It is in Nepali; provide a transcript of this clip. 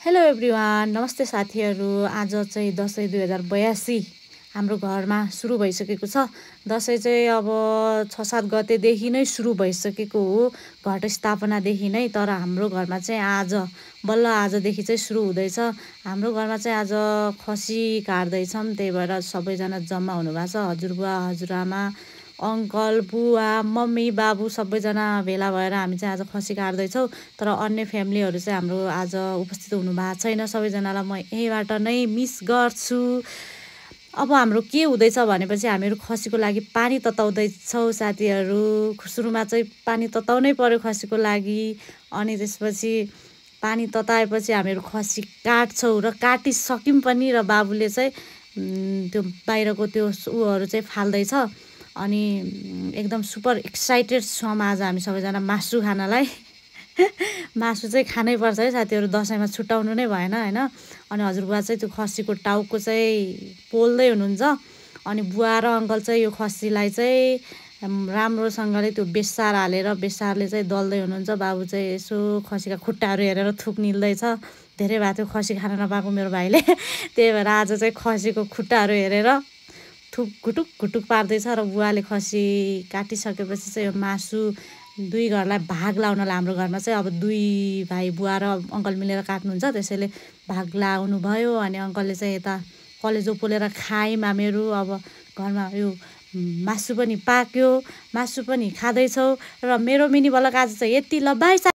हेलो एभ्रिवान, नमस्ते साथीहरू। आज चाहिँ दसैँ 2082 हाम्रो घरमा सुरु भइसकेको छ। दसैँ चाहिँ अब 6-7 गतेदेखि नै सुरु भइसकेको हो, घट स्थापनादेखि नै। तर हाम्रो घरमा चाहिँ बल्ल आजदेखि चाहिँ सुरु हुँदैछ। हाम्रो घरमा चाहिँ आज खसी काट्दैछौँ, त्यही भएर सबैजना जम्मा हुनुभएको छ। हजुरबुवा, हजुरआमा, अङ्कल, बुवा, मम्मी, बाबु सबैजना भेला भएर हामी चाहिँ आज खसी काट्दैछौँ। तर अन्य फ्यामिलीहरू चाहिँ हाम्रो आज उपस्थित हुनुभएको छैन। सबैजनालाई म यहीँबाट नै मिस गर्छु। अब हाम्रो के हुँदैछ भनेपछि हामीहरू खसीको लागि पानी तताउँदैछौँ साथीहरू। सुरुमा चाहिँ पानी तताउनै पर्यो खसीको लागि। अनि त्यसपछि पानी तताएपछि हामीहरू खसी काट्छौँ र काटिसक्यौँ पनि। र बाबुले चाहिँ त्यो बाहिरको त्यो उहरू चाहिँ फाल्दैछ। अनि एकदम सुपर एक्साइटेड छौँ आज हामी सबैजना मासु खानलाई। मासु चाहिँ खानै पर्छ है साथीहरू, दसैँमा छुट्याउनु नै भएन होइन। अनि हजुरबुवा चाहिँ त्यो खसीको टाउको चाहिँ पोल्दै हुनुहुन्छ। अनि बुवा र अङ्कल चाहिँ यो खसीलाई चाहिँ राम्रोसँगले त्यो बेसार हालेर बेसारले चाहिँ दल्दै हुनुहुन्छ। बाबु चाहिँ यसो खसीका खुट्टाहरू हेरेर थुक निल्दैछ। धेरै भएको थियो खसी खान नपाएको मेरो भाइले। त्यही भएर आज चाहिँ खसीको खुट्टाहरू हेरेर थुक घुटुक घुटुक पार्दैछ। र बुवाले खसी काटिसकेपछि चाहिँ यो मासु दुई घरलाई भाग लाउनलाई हाम्रो घरमा चाहिँ अब दुई भाइ बुवा र अङ्कल मिलेर काट्नुहुन्छ, त्यसैले भाग लाउनु भयो। अनि अङ्कलले चाहिँ यता कलेजो पोलेर खायौँ हामीहरू। अब घरमा यो मासु पनि पाक्यो, मासु पनि खाँदैछौँ। र मेरो मिनी भ्लग आज चाहिँ यति। ल बाई।